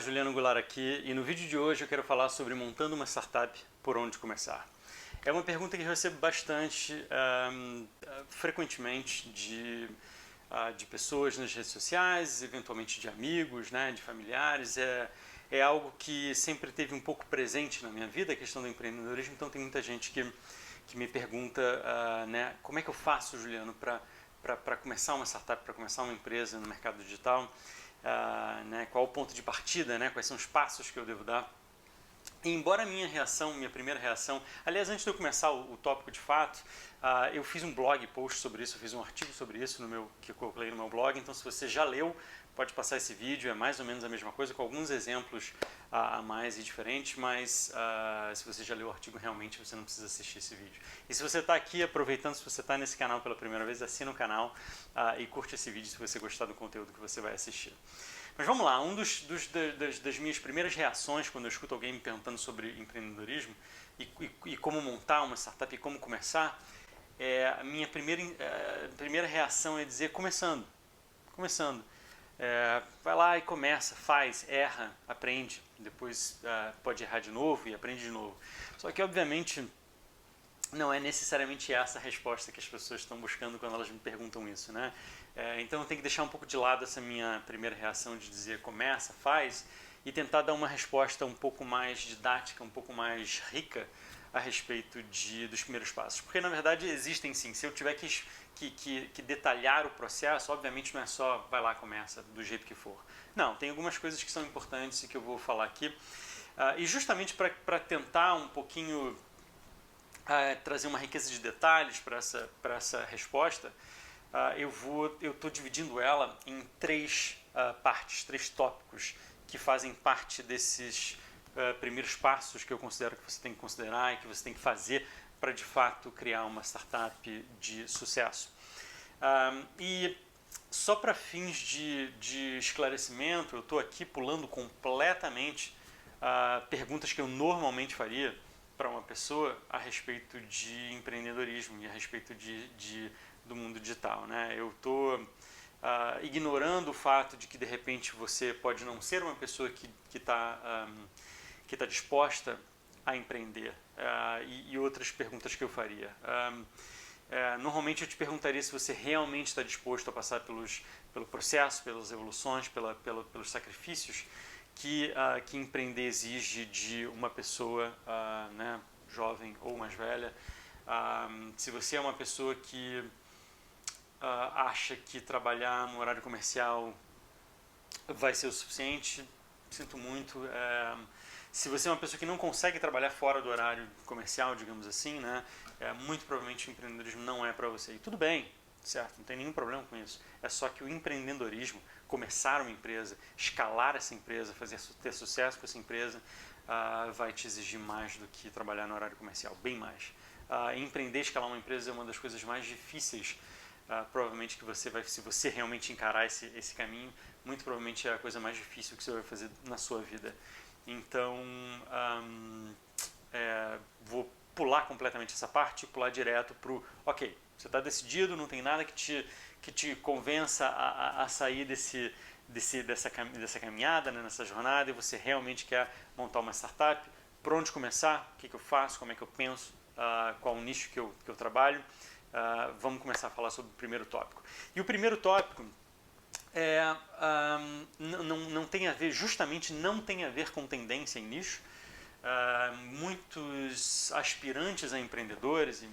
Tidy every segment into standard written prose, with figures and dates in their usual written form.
Juliano Goulart aqui e no vídeo de hoje eu quero falar sobre montando uma startup, por onde começar. É uma pergunta que eu recebo bastante frequentemente de pessoas nas redes sociais, eventualmente de amigos, né, de familiares. É algo que sempre teve um pouco presente na minha vida, a questão do empreendedorismo, então tem muita gente que me pergunta né, como é que eu faço, Juliano, para começar uma startup, para começar uma empresa no mercado digital. Né, qual o ponto de partida, né, quais são os passos que eu devo dar. E embora a minha primeira reação, aliás, antes de eu começar o tópico de fato, eu fiz um blog post sobre isso, eu fiz um artigo sobre isso que eu coloquei no meu blog, então se você já leu, pode passar esse vídeo, é mais ou menos a mesma coisa, com alguns exemplos a mais e diferentes, mas se você já leu o artigo, realmente você não precisa assistir esse vídeo. E se você está aqui, aproveitando, se você está nesse canal pela primeira vez, assina o canal e curte esse vídeo se você gostar do conteúdo que você vai assistir. Mas vamos lá, das minhas primeiras reações quando eu escuto alguém me perguntando sobre empreendedorismo e como montar uma startup e como começar, a minha primeira reação é dizer começando. Vai lá e começa, faz, erra, aprende, depois pode errar de novo e aprende de novo. Só que obviamente não é necessariamente essa a resposta que as pessoas estão buscando quando elas me perguntam isso, né? Então eu tenho que deixar um pouco de lado essa minha primeira reação de dizer começa, faz, e tentar dar uma resposta um pouco mais didática, um pouco mais rica a respeito dos primeiros passos. Porque na verdade existem sim, se eu tiver que detalhar o processo, obviamente não é só vai lá, começa, do jeito que for. Não, tem algumas coisas que são importantes e que eu vou falar aqui. E justamente para tentar um pouquinho trazer uma riqueza de detalhes para essa resposta, eu estou dividindo ela em três partes, três tópicos que fazem parte desses primeiros passos que eu considero que você tem que considerar e que você tem que fazer para de fato criar uma startup de sucesso. E só para fins de esclarecimento, eu estou aqui pulando completamente perguntas que eu normalmente faria para uma pessoa a respeito de empreendedorismo e a respeito do mundo digital, né? Eu estou ignorando o fato de que de repente você pode não ser uma pessoa que está disposta a empreender e outras perguntas que eu faria. Normalmente eu te perguntaria se você realmente está disposto a passar pelo processo, pelas evoluções, pelos sacrifícios que empreender exige de uma pessoa né, jovem ou mais velha. Se você é uma pessoa que acha que trabalhar no horário comercial vai ser o suficiente, sinto muito. Se você é uma pessoa que não consegue trabalhar fora do horário comercial, digamos assim, né, muito provavelmente o empreendedorismo não é para você. E tudo bem, certo? Não tem nenhum problema com isso. É só que o empreendedorismo, começar uma empresa, escalar essa empresa, ter sucesso com essa empresa, vai te exigir mais do que trabalhar no horário comercial, bem mais. Empreender, escalar uma empresa é uma das coisas mais difíceis, provavelmente que você vai, se você realmente encarar esse caminho, muito provavelmente é a coisa mais difícil que você vai fazer na sua vida. Então, vou pular completamente essa parte e pular direto para o ok, você está decidido, não tem nada que te convença a sair dessa caminhada, né, nessa jornada, e você realmente quer montar uma startup. Por onde começar? O que eu faço? Como é que eu penso? Qual o nicho que eu trabalho? Vamos começar a falar sobre o primeiro tópico. E o primeiro tópico não tem a ver, justamente não tem a ver com tendência em nicho. Muitos aspirantes a empreendedores e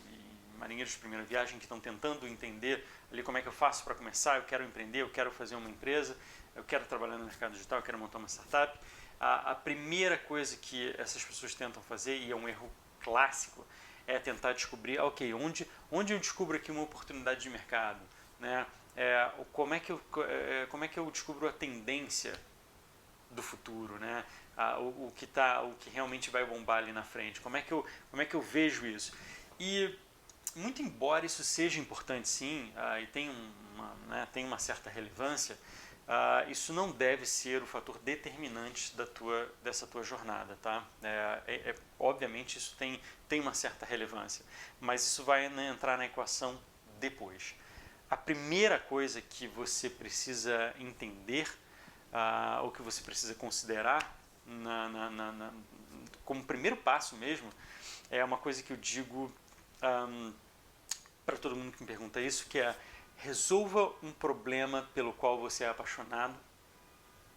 marinheiros de primeira viagem que estão tentando entender ali como é que eu faço para começar, eu quero empreender, eu quero fazer uma empresa, eu quero trabalhar no mercado digital, eu quero montar uma startup. A primeira coisa que essas pessoas tentam fazer, e é um erro clássico, é tentar descobrir, ok, onde eu descubro aqui uma oportunidade de mercado, né? Como é que eu descubro a tendência do futuro, né? O que realmente vai bombar ali na frente, como é que eu vejo isso? E muito embora isso seja importante sim, e tem uma certa relevância, isso não deve ser o fator determinante dessa tua jornada, tá? Obviamente isso tem uma certa relevância, mas isso vai, né, entrar na equação depois. A primeira coisa que você precisa entender ou que você precisa considerar como primeiro passo mesmo, é uma coisa que eu digo para todo mundo que me pergunta isso, que é: resolva um problema pelo qual você é apaixonado,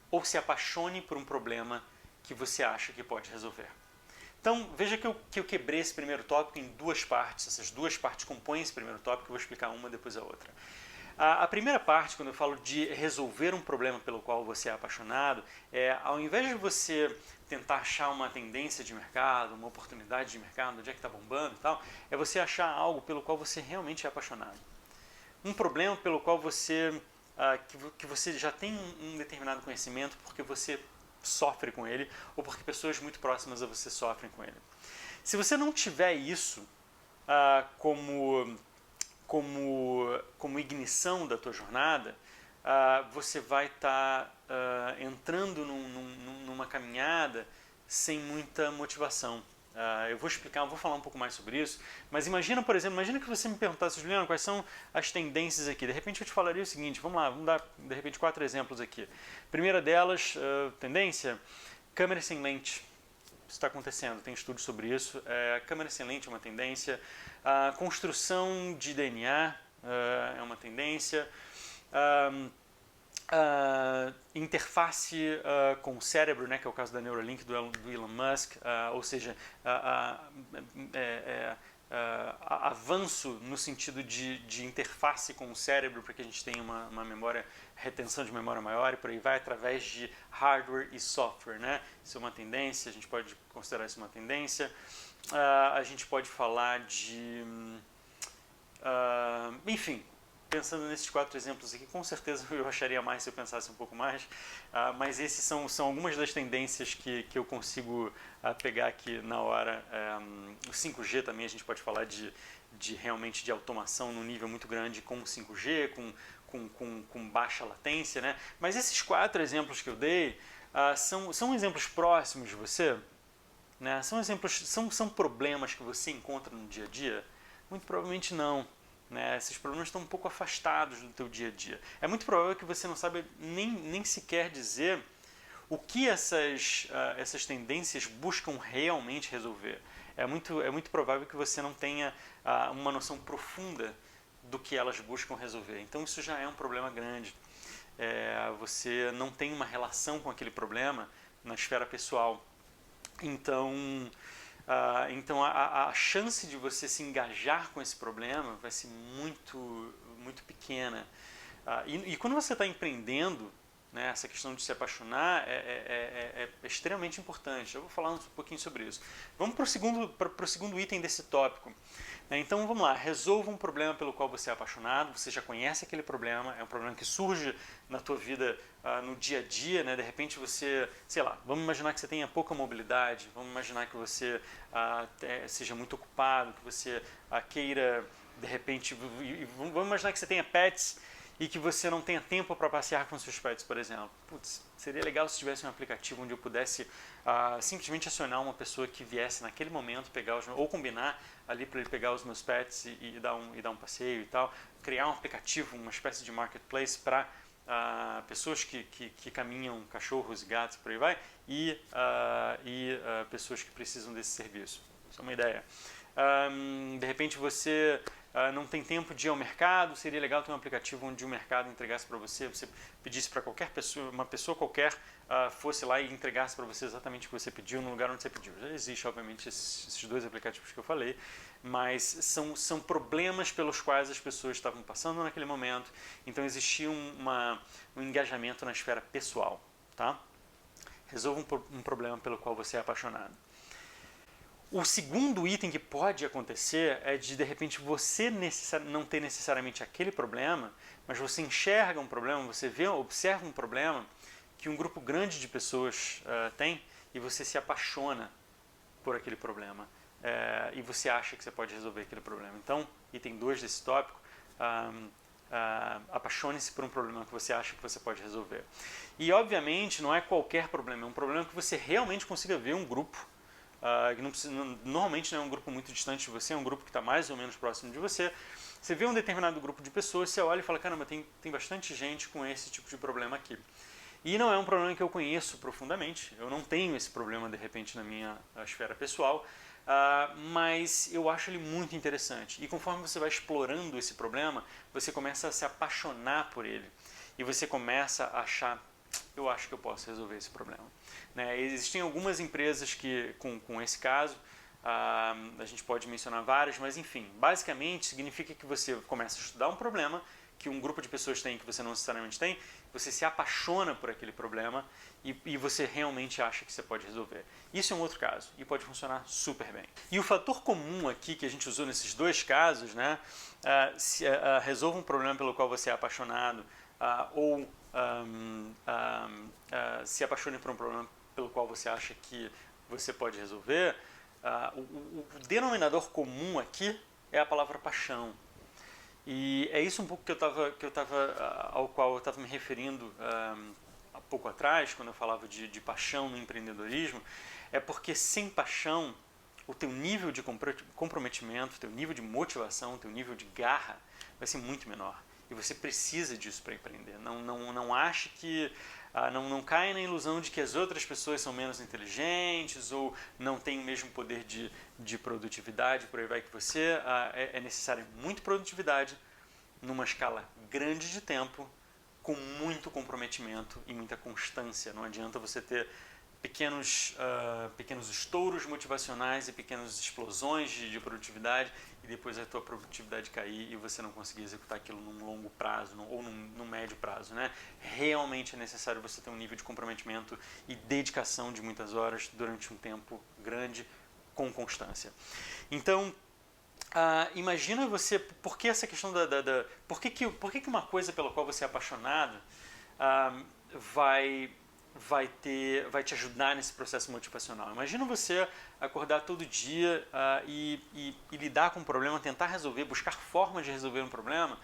ou se apaixone por um problema que você acha que pode resolver. Então, veja que eu quebrei esse primeiro tópico em duas partes. Essas duas partes compõem esse primeiro tópico, eu vou explicar uma depois a outra. A primeira parte, quando eu falo de resolver um problema pelo qual você é apaixonado, ao invés de você tentar achar uma tendência de mercado, uma oportunidade de mercado, onde é que está bombando e tal, é você achar algo pelo qual você realmente é apaixonado. Um problema pelo qual você, que você já tem um determinado conhecimento porque você sofre com ele ou porque pessoas muito próximas a você sofrem com ele. Se você não tiver isso como ignição da tua jornada, você vai estar entrando numa caminhada sem muita motivação. Eu vou explicar, vou falar um pouco mais sobre isso, mas imagina, por exemplo, imagina que você me perguntasse: Juliano, quais são as tendências aqui? De repente eu te falaria o seguinte, vamos lá, vamos dar de repente 4 exemplos aqui. Primeira delas, tendência, câmera sem lente. Isso está acontecendo, tem estudos sobre isso. Câmera sem lente é uma tendência. A construção de DNA é uma tendência. Interface com o cérebro, né, que é o caso da Neuralink do Elon Musk, ou seja, avanço no sentido de interface com o cérebro para que a gente tenha uma memória, retenção de memória maior, e por aí vai, através de hardware e software, né? Isso é uma tendência, a gente pode considerar isso uma tendência. A gente pode falar de... enfim, pensando nesses 4 exemplos aqui, com certeza eu acharia mais se eu pensasse um pouco mais, mas esses são algumas das tendências que eu consigo pegar aqui na hora. O 5G também, a gente pode falar realmente de automação num nível muito grande com o 5G, com baixa latência, né? Mas esses 4 exemplos que eu dei são exemplos próximos de você, né? São problemas que você encontra no dia a dia? Muito provavelmente não. Né? Esses problemas estão um pouco afastados do teu dia a dia. É muito provável que você não saiba nem sequer dizer o que essas tendências buscam realmente resolver. É muito provável que você não tenha uma noção profunda do que elas buscam resolver. Então isso já é um problema grande. Você não tem uma relação com aquele problema na esfera pessoal. Então a chance de você se engajar com esse problema vai ser muito, muito pequena. E quando você está empreendendo, né, essa questão de se apaixonar é extremamente importante. Eu vou falar um pouquinho sobre isso. Vamos para o segundo item desse tópico. Então vamos lá, resolva um problema pelo qual você é apaixonado, você já conhece aquele problema, é um problema que surge na tua vida no dia a dia, né? De repente você, sei lá, vamos imaginar que você tenha pouca mobilidade, vamos imaginar que você seja muito ocupado, que você queira, de repente, vamos imaginar que você tenha pets e que você não tenha tempo para passear com seus pets, por exemplo. Putz, seria legal se tivesse um aplicativo onde eu pudesse simplesmente acionar uma pessoa que viesse naquele momento pegar ou combinar ali para ele pegar os meus pets e dar um passeio e tal. Criar um aplicativo, uma espécie de marketplace para pessoas que caminham, cachorros, gatos, por aí vai, e pessoas que precisam desse serviço. Isso é uma ideia. De repente você não tem tempo de ir ao mercado, seria legal ter um aplicativo onde o mercado entregasse para você pedisse para qualquer pessoa, uma pessoa qualquer fosse lá e entregasse para você exatamente o que você pediu no lugar onde você pediu. Já existe, obviamente, esses 2 aplicativos que eu falei, mas são problemas pelos quais as pessoas estavam passando naquele momento, então existia um engajamento na esfera pessoal. Tá? Resolva um problema pelo qual você é apaixonado. O segundo item que pode acontecer é de repente, você não ter necessariamente aquele problema, mas você enxerga um problema, você observa um problema que um grupo grande de pessoas tem e você se apaixona por aquele problema. E você acha que você pode resolver aquele problema. Então, item 2 desse tópico, apaixone-se por um problema que você acha que você pode resolver. E, obviamente, não é qualquer problema, é um problema que você realmente consiga ver um grupo, que normalmente não é um grupo muito distante de você, é um grupo que está mais ou menos próximo de você. Você vê um determinado grupo de pessoas, você olha e fala, caramba, tem bastante gente com esse tipo de problema aqui. E não é um problema que eu conheço profundamente, eu não tenho esse problema de repente na minha esfera pessoal, mas eu acho ele muito interessante. E conforme você vai explorando esse problema, você começa a se apaixonar por ele. E você começa a achar, eu acho que eu posso resolver esse problema. Né? Existem algumas empresas que com esse caso, a gente pode mencionar várias, mas enfim, basicamente significa que você começa a estudar um problema que um grupo de pessoas tem que você não necessariamente tem, você se apaixona por aquele problema e você realmente acha que você pode resolver. Isso é um outro caso e pode funcionar super bem. E o fator comum aqui que a gente usou nesses dois casos, né, resolva um problema pelo qual você é apaixonado ou se apaixone por um problema pelo qual você acha que você pode resolver, o denominador comum aqui é a palavra paixão. E é isso um pouco ao qual eu estava me referindo há pouco atrás, quando eu falava de paixão no empreendedorismo, é porque sem paixão, o teu nível de comprometimento, o teu nível de motivação, o teu nível de garra vai ser muito menor. E você precisa disso para empreender. Não ache que... não caia na ilusão de que as outras pessoas são menos inteligentes ou não têm o mesmo poder de produtividade, por aí vai que você. É necessária muita produtividade numa escala grande de tempo, com muito comprometimento e muita constância. Não adianta você ter pequenos estouros motivacionais e pequenas explosões de produtividade e depois a tua produtividade cair e você não conseguir executar aquilo num longo prazo ou num médio prazo. Né? Realmente é necessário você ter um nível de comprometimento e dedicação de muitas horas durante um tempo grande com constância. Então, imagina você, por que essa questão por que uma coisa pela qual você é apaixonado vai te ajudar nesse processo motivacional. Imagina você acordar todo dia e lidar com um problema, tentar resolver, buscar formas de resolver um problema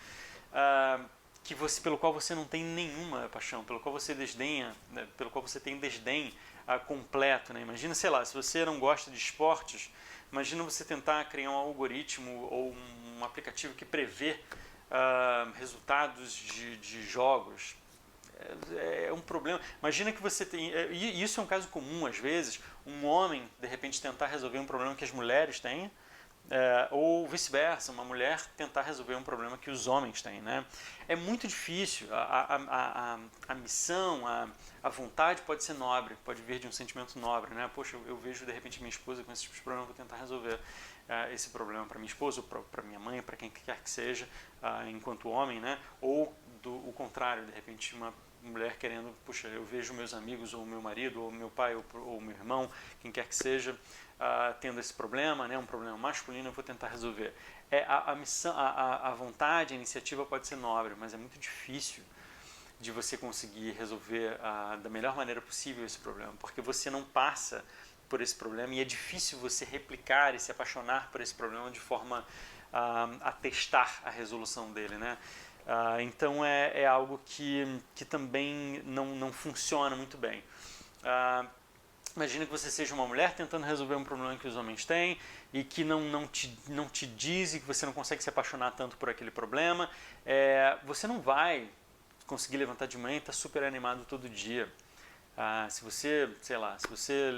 pelo qual você não tem nenhuma paixão, pelo qual você desdenha, né, pelo qual você tem desdém completo. Né? Imagina, sei lá, se você não gosta de esportes, imagina você tentar criar um algoritmo ou um aplicativo que prevê resultados de jogos. É um problema. Imagina que você tem... E isso é um caso comum, às vezes, um homem, de repente, tentar resolver um problema que as mulheres têm, ou vice-versa, uma mulher tentar resolver um problema que os homens têm. Né? É muito difícil. A missão, a vontade pode ser nobre, pode vir de um sentimento nobre. Né? Poxa, eu vejo, de repente, minha esposa com esse tipo de problema, vou tentar resolver esse problema para minha esposa, ou para minha mãe, para quem quer que seja, enquanto homem, né? Ou o contrário, de repente, uma mulher querendo, puxa, eu vejo meus amigos, ou meu marido, ou meu pai, ou meu irmão, quem quer que seja, tendo esse problema, né, um problema masculino, eu vou tentar resolver. A missão, a vontade, a iniciativa pode ser nobre, mas é muito difícil de você conseguir resolver da melhor maneira possível esse problema, porque você não passa por esse problema e é difícil você replicar e se apaixonar por esse problema de forma a testar a resolução dele, né? Então é algo que também não funciona muito bem. Imagina que você seja uma mulher tentando resolver um problema que os homens têm e que não te diz e que você não consegue se apaixonar tanto por aquele problema. Você não vai conseguir levantar de manhã e estar super animado todo dia. Se você, sei lá, se você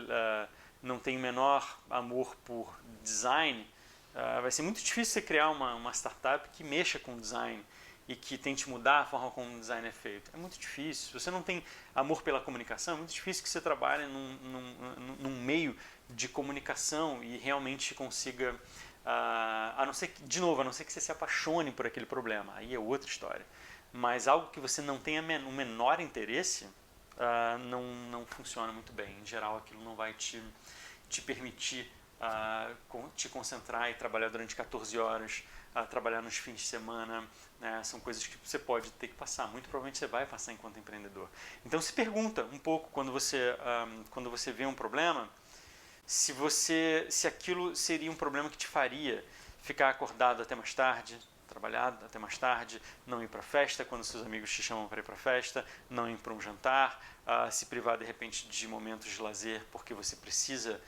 não tem o menor amor por design, vai ser muito difícil você criar uma startup que mexa com design e que tente mudar a forma como o design é feito. É muito difícil. Se você não tem amor pela comunicação, é muito difícil que você trabalhe num meio de comunicação e realmente consiga, a não ser que você se apaixone por aquele problema. Aí é outra história. Mas algo que você não tenha o menor interesse, não funciona muito bem. Em geral, aquilo não vai te permitir te concentrar e trabalhar durante 14 horas, trabalhar nos fins de semana, né? São coisas que você pode ter que passar, muito provavelmente você vai passar enquanto empreendedor. Então se pergunta um pouco quando você vê um problema, se aquilo seria um problema que te faria ficar acordado até mais tarde, trabalhar até mais tarde, não ir para festa quando seus amigos te chamam para ir para festa, não ir para um jantar, se privar de repente de momentos de lazer porque você precisa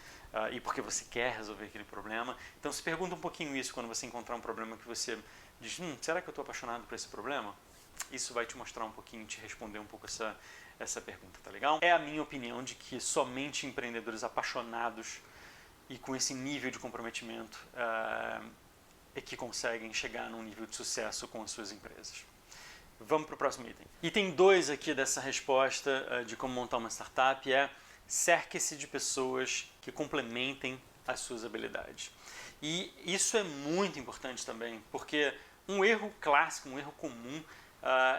e porque você quer resolver aquele problema. Então se pergunta um pouquinho isso quando você encontrar um problema que você diz, será que eu estou apaixonado por esse problema? Isso vai te mostrar um pouquinho, te responder um pouco essa pergunta, tá legal? É a minha opinião de que somente empreendedores apaixonados e com esse nível de comprometimento é que conseguem chegar num nível de sucesso com as suas empresas. Vamos para o próximo item. Item 2 aqui dessa resposta de como montar uma startup é: cerque-se de pessoas que complementem as suas habilidades. E isso é muito importante também, porque um erro clássico, um erro comum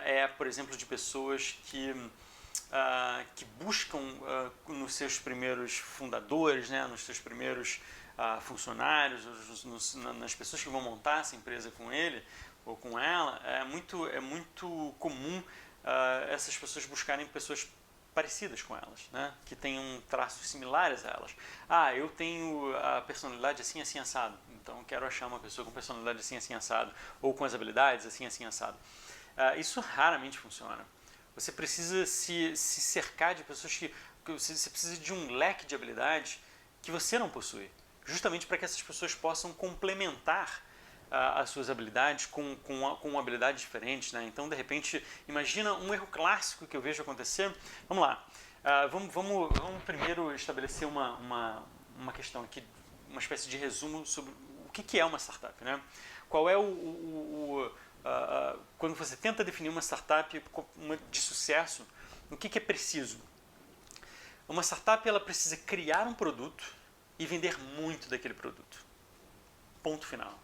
é, por exemplo, de pessoas que buscam nos seus primeiros fundadores, né, nos seus primeiros funcionários, nas pessoas que vão montar essa empresa com ele ou com ela, é muito comum essas pessoas buscarem pessoas parecidas com elas, né? Que tenham traços similares a elas. Eu tenho a personalidade assim, assim, assado, então quero achar uma pessoa com personalidade assim, assim, assado, ou com as habilidades assim, assim, assado. Isso raramente funciona. Você precisa se cercar de pessoas que você precisa de um leque de habilidades que você não possui, justamente para que essas pessoas possam complementar as suas habilidades com habilidades diferentes, né? Então, de repente, imagina um erro clássico que eu vejo acontecer. Vamos lá, vamos primeiro estabelecer uma questão aqui, uma espécie de resumo sobre o que é uma startup, né? Qual é quando você tenta definir uma startup de sucesso, o que é preciso? Uma startup ela precisa criar um produto e vender muito daquele produto. Ponto final.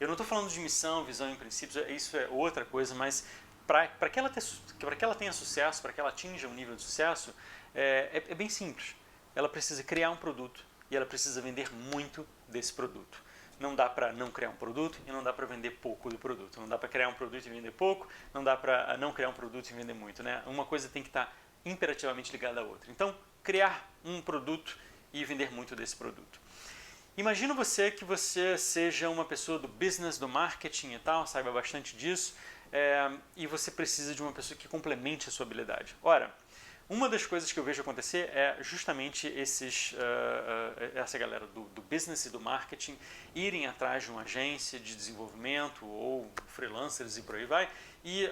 Eu não estou falando de missão, visão e princípios, isso é outra coisa, mas para que ela tenha sucesso, para que ela atinja um nível de sucesso, é bem simples. Ela precisa criar um produto e ela precisa vender muito desse produto. Não dá para não criar um produto e não dá para vender pouco do produto. Não dá para criar um produto e vender pouco, não dá para não criar um produto e vender muito, né? Uma coisa tem que estar imperativamente ligada à outra. Então, criar um produto e vender muito desse produto. Imagina que você seja uma pessoa do business, do marketing e tal, saiba bastante disso, e você precisa de uma pessoa que complemente a sua habilidade. Ora, uma das coisas que eu vejo acontecer é justamente essa galera do business e do marketing irem atrás de uma agência de desenvolvimento ou freelancers e por aí vai, e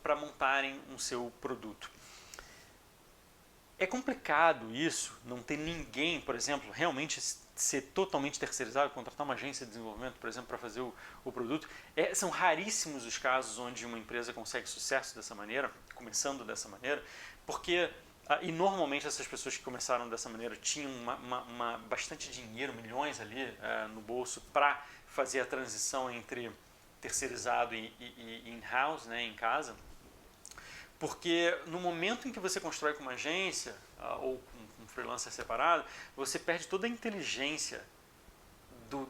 para montarem um seu produto. É complicado isso, não ter ninguém, por exemplo, realmente ser totalmente terceirizado, contratar uma agência de desenvolvimento, por exemplo, para fazer o produto. São raríssimos os casos onde uma empresa consegue sucesso dessa maneira, começando dessa maneira, porque, e normalmente essas pessoas que começaram dessa maneira tinham bastante dinheiro, milhões ali no bolso para fazer a transição entre terceirizado e in-house, né, em casa. Porque no momento em que você constrói com uma agência ou com um freelancer separado, você perde toda a inteligência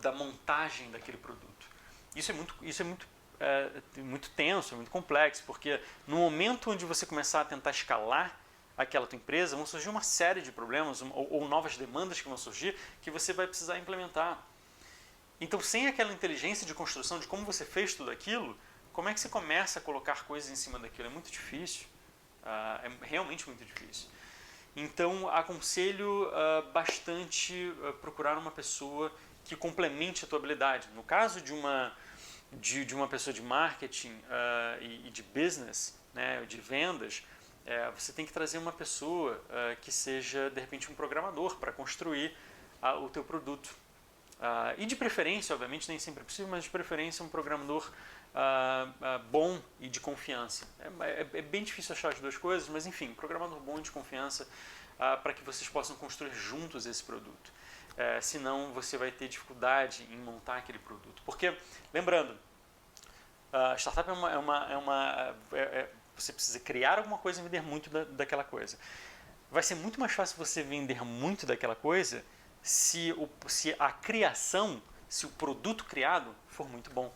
da montagem daquele produto. Isso é muito tenso, é muito complexo, porque no momento onde você começar a tentar escalar aquela tua empresa, vão surgir uma série de problemas ou novas demandas que vão surgir que você vai precisar implementar. Então, sem aquela inteligência de construção de como você fez tudo aquilo, como é que você começa a colocar coisas em cima daquilo? É muito difícil. É realmente muito difícil. Então, aconselho bastante procurar uma pessoa que complemente a tua habilidade. No caso de uma pessoa de marketing e de business, né, de vendas, você tem que trazer uma pessoa que seja, de repente, um programador para construir o teu produto. E de preferência, obviamente, nem sempre é possível, mas de preferência um programador bom e de confiança. É bem difícil achar as duas coisas, mas enfim, programador bom e de confiança para que vocês possam construir juntos esse produto. Senão você vai ter dificuldade em montar aquele produto. Porque, lembrando, a startup você precisa criar alguma coisa e vender muito daquela coisa. Vai ser muito mais fácil você vender muito daquela coisa se a criação, se o produto criado for muito bom.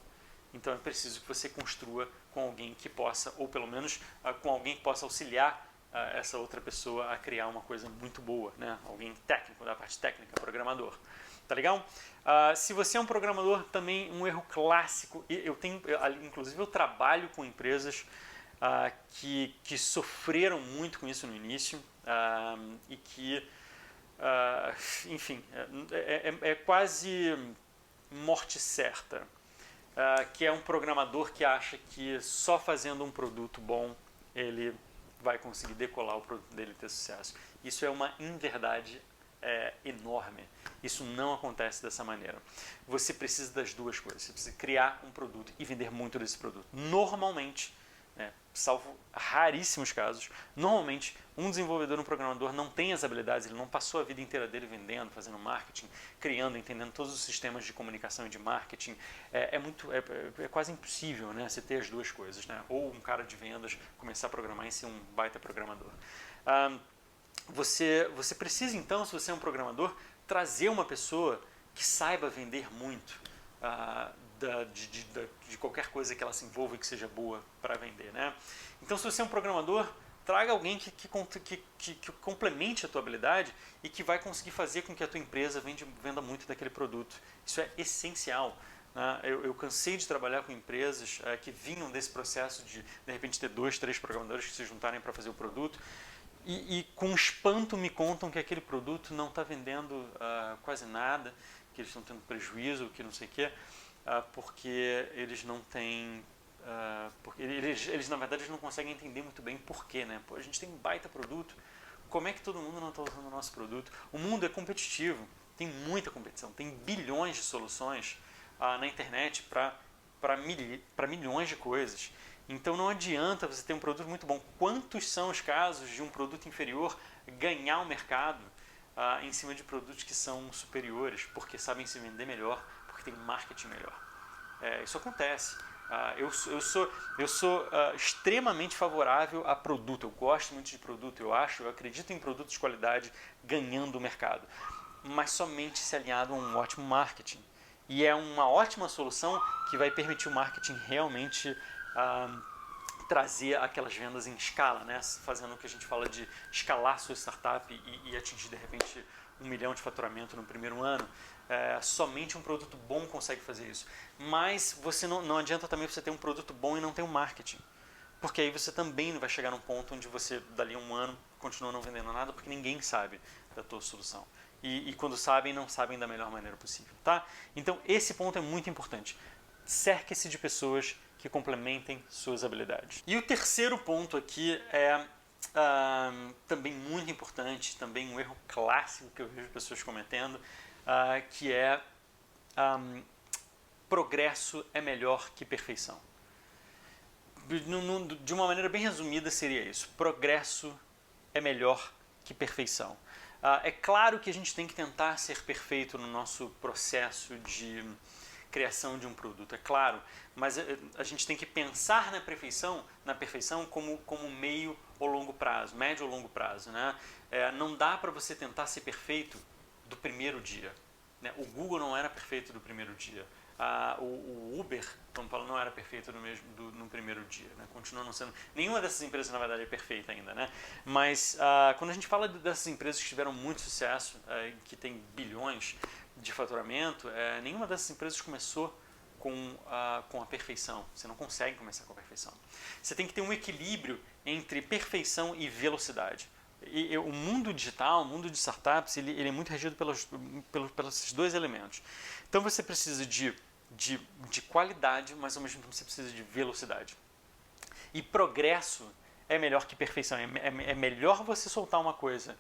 Então é preciso que você construa com alguém que possa, ou pelo menos com alguém que possa auxiliar essa outra pessoa a criar uma coisa muito boa, né? Alguém técnico, da parte técnica, programador. Tá legal? Se você é um programador, também um erro clássico, inclusive eu trabalho com empresas que sofreram muito com isso no início e que, enfim, é quase morte certa. Que é um programador que acha que só fazendo um produto bom ele vai conseguir decolar o produto dele e ter sucesso. Isso é uma inverdade enorme. Isso não acontece dessa maneira. Você precisa das duas coisas. Você precisa criar um produto e vender muito desse produto. Normalmente, salvo raríssimos casos, normalmente um desenvolvedor, um programador não tem as habilidades, ele não passou a vida inteira dele vendendo, fazendo marketing, criando, entendendo todos os sistemas de comunicação e de marketing. É quase impossível, né, você ter as duas coisas, né? Ou um cara de vendas começar a programar e ser um baita programador. Você precisa então, se você é um programador, trazer uma pessoa que saiba vender muito de qualquer coisa que ela se envolva e que seja boa para vender, né? Então, se você é um programador, traga alguém que complemente a tua habilidade e que vai conseguir fazer com que a tua empresa venda muito daquele produto. Isso é essencial. Eu cansei de trabalhar com empresas que vinham desse processo de repente ter 2, 3 programadores que se juntarem para fazer o produto e com espanto me contam que aquele produto não está vendendo quase nada, que eles estão tendo prejuízo, que não sei o quê, porque eles não têm... porque eles na verdade não conseguem entender muito bem por quê, né? Pô, a gente tem um baita produto, como é que todo mundo não está usando o nosso produto? O mundo é competitivo, tem muita competição, tem bilhões de soluções na internet para milhões de coisas. Então não adianta você ter um produto muito bom. Quantos são os casos de um produto inferior ganhar o mercado em cima de produtos que são superiores, porque sabem se vender melhor, porque tem marketing melhor? Isso acontece. Eu sou extremamente favorável a produto. Eu gosto muito de produto. Eu acredito em produtos de qualidade ganhando o mercado, mas somente se alinhado a um ótimo marketing. E é uma ótima solução que vai permitir o marketing realmente trazer aquelas vendas em escala, né? Fazendo o que a gente fala de escalar sua startup e atingir de repente 1 milhão de faturamento no primeiro ano. Somente um produto bom consegue fazer isso. Mas você não adianta também você ter um produto bom e não ter um marketing. Porque aí você também vai chegar num ponto onde você, dali a 1 ano, continua não vendendo nada, porque ninguém sabe da tua solução. E quando sabem, não sabem da melhor maneira possível, tá? Então, esse ponto é muito importante. Cerque-se de pessoas que complementem suas habilidades. E o terceiro ponto aqui é também muito importante, também um erro clássico que eu vejo pessoas cometendo, que é progresso é melhor que perfeição. De uma maneira bem resumida seria isso: progresso é melhor que perfeição. É claro que a gente tem que tentar ser perfeito no nosso processo de criação de um produto, é claro, mas a gente tem que pensar na perfeição como meio ou longo prazo, médio ou longo prazo, né? Não dá para você tentar ser perfeito do primeiro dia, né? O Google não era perfeito do primeiro dia. O Uber, como falo, não era perfeito no primeiro dia, né? Continua não sendo. Nenhuma dessas empresas, na verdade, é perfeita ainda, né? Mas quando a gente fala dessas empresas que tiveram muito sucesso, que tem bilhões de faturamento, nenhuma dessas empresas começou com a perfeição. Você não consegue começar com a perfeição. Você tem que ter um equilíbrio entre perfeição e velocidade. E o mundo digital, o mundo de startups, ele é muito regido pelos esses dois elementos. Então você precisa de qualidade, mas ao mesmo tempo você precisa de velocidade. E progresso é melhor que perfeição. É melhor você soltar uma coisa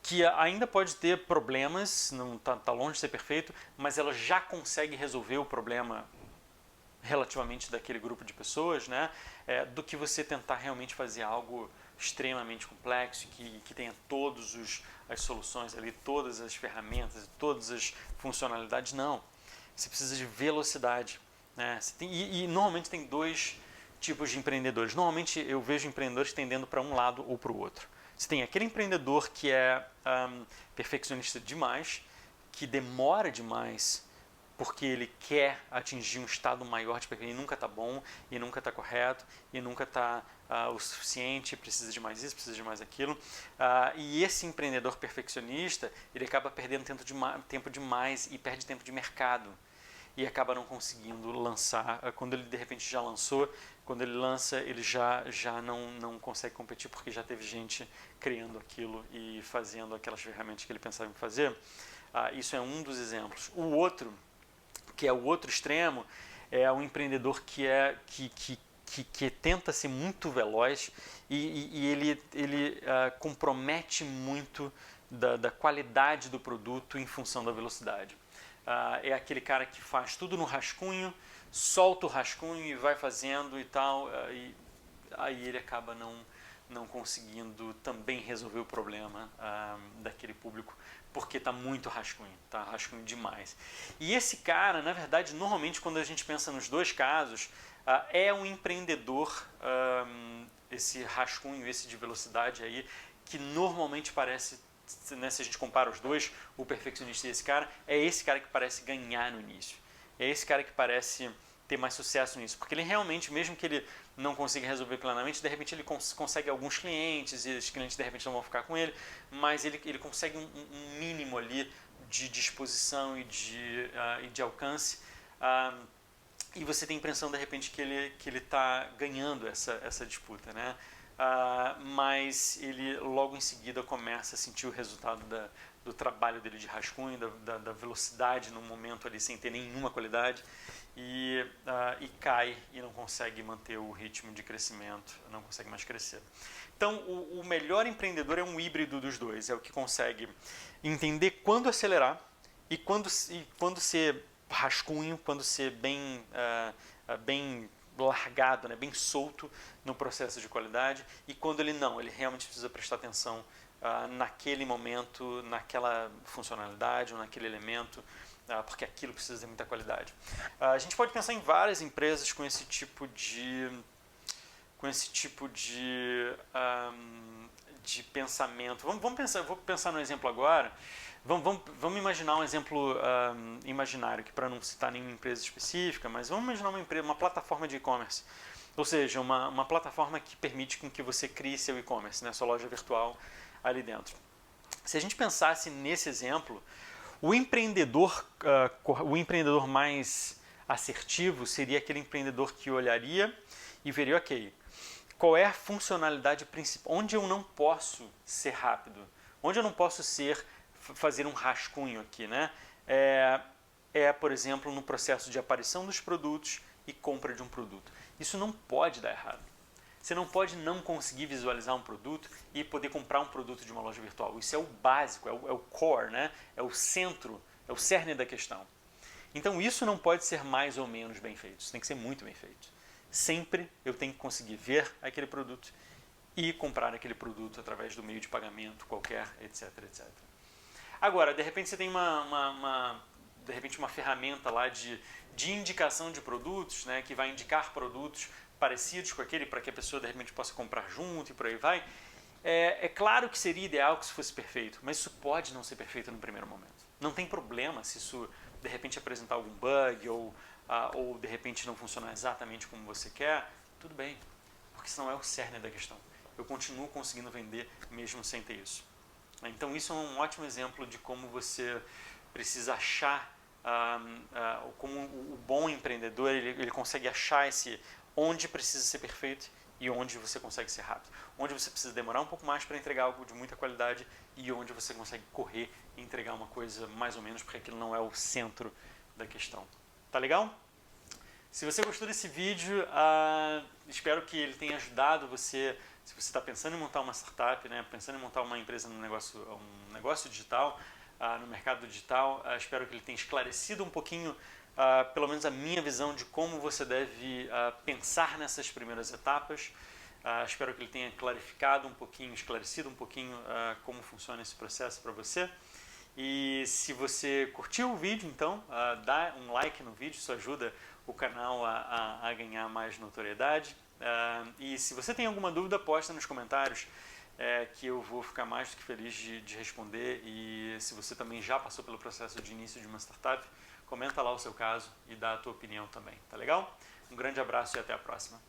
que ainda pode ter problemas, não tá longe de ser perfeito, mas ela já consegue resolver o problema relativamente daquele grupo de pessoas, né? Do que você tentar realmente fazer algo extremamente complexo, que tenha todas as soluções ali, todas as ferramentas, todas as funcionalidades. Não. Você precisa de velocidade, né? E normalmente tem 2 tipos de empreendedores. Normalmente eu vejo empreendedores tendendo para um lado ou para o outro. Você tem aquele empreendedor que é perfeccionista demais, que demora demais porque ele quer atingir um estado maior de perfeição e nunca está bom, e nunca está correto, e nunca está o suficiente, precisa de mais isso, precisa de mais aquilo. E esse empreendedor perfeccionista, ele acaba perdendo tempo demais e perde tempo de mercado. E acaba não conseguindo lançar. Quando ele de repente já lançou, quando ele lança, ele já não consegue competir porque já teve gente criando aquilo e fazendo aquelas ferramentas que ele pensava em fazer. Isso é um dos exemplos. O outro, que é o outro extremo, é o empreendedor que que tenta ser muito veloz e ele compromete muito da qualidade do produto em função da velocidade. É aquele cara que faz tudo no rascunho, solta o rascunho e vai fazendo e tal, e aí ele acaba não conseguindo também resolver o problema daquele público, porque está muito rascunho, está rascunho demais. E esse cara, na verdade, normalmente quando a gente pensa nos dois casos, é um empreendedor, esse rascunho, esse de velocidade aí, que normalmente parece, né, se a gente compara os dois, o perfeccionista e esse cara, é esse cara que parece ganhar no início. É esse cara que parece ter mais sucesso nisso, porque ele realmente, mesmo que ele não consiga resolver plenamente, de repente ele consegue alguns clientes, e os clientes de repente não vão ficar com ele, mas ele consegue um mínimo ali de disposição e de alcance, e você tem a impressão de repente que ele está ganhando essa disputa, né? Mas ele logo em seguida começa a sentir o resultado do trabalho dele de rascunho, da velocidade no momento ali sem ter nenhuma qualidade, e cai e não consegue manter o ritmo de crescimento, não consegue mais crescer. Então o melhor empreendedor é um híbrido dos dois, é o que consegue entender quando acelerar e quando ser rascunho, quando ser bem largado, né, bem solto no processo de qualidade, e quando ele realmente precisa prestar atenção naquele momento, naquela funcionalidade ou naquele elemento, porque aquilo precisa ter muita qualidade. A gente pode pensar em várias empresas com esse tipo de pensamento. Vou pensar no exemplo agora. Vamos imaginar um exemplo imaginário, que para não citar nenhuma empresa específica, mas vamos imaginar uma plataforma de e-commerce. Ou seja, uma plataforma que permite com que você crie seu e-commerce, né, sua loja virtual ali dentro. Se a gente pensasse nesse exemplo, o empreendedor mais assertivo seria aquele empreendedor que olharia e veria, ok, qual é a funcionalidade principal, onde eu não posso ser rápido, onde eu não posso fazer um rascunho aqui, né? Por exemplo, no processo de aparição dos produtos e compra de um produto. Isso não pode dar errado. Você não pode não conseguir visualizar um produto e poder comprar um produto de uma loja virtual. Isso é o básico, é o core, né? É o centro, é o cerne da questão. Então isso não pode ser mais ou menos bem feito, isso tem que ser muito bem feito. Sempre eu tenho que conseguir ver aquele produto e comprar aquele produto através do meio de pagamento qualquer, etc, etc. Agora, de repente você tem uma ferramenta lá de indicação de produtos, né, que vai indicar produtos parecidos com aquele para que a pessoa de repente possa comprar junto e por aí vai. É claro que seria ideal que isso fosse perfeito, mas isso pode não ser perfeito no primeiro momento. Não tem problema se isso de repente apresentar algum bug ou de repente não funcionar exatamente como você quer, tudo bem, porque senão é o cerne da questão. Eu continuo conseguindo vender mesmo sem ter isso. Então isso é um ótimo exemplo de como você precisa achar, como o bom empreendedor ele consegue achar onde precisa ser perfeito e onde você consegue ser rápido. Onde você precisa demorar um pouco mais para entregar algo de muita qualidade e onde você consegue correr e entregar uma coisa mais ou menos, porque aquilo não é o centro da questão. Tá legal? Se você gostou desse vídeo, espero que ele tenha ajudado você. Se você está pensando em montar uma startup, né, pensando em montar uma empresa um negócio digital, no mercado digital, espero que ele tenha esclarecido um pouquinho, pelo menos a minha visão de como você deve pensar nessas primeiras etapas. Espero que ele tenha clarificado um pouquinho, esclarecido um pouquinho como funciona esse processo para você. E se você curtiu o vídeo, então, dá um like no vídeo, isso ajuda o canal a ganhar mais notoriedade. E se você tem alguma dúvida, posta nos comentários, que eu vou ficar mais do que feliz de responder. E se você também já passou pelo processo de início de uma startup, comenta lá o seu caso e dá a tua opinião também, tá legal? Um grande abraço e até a próxima.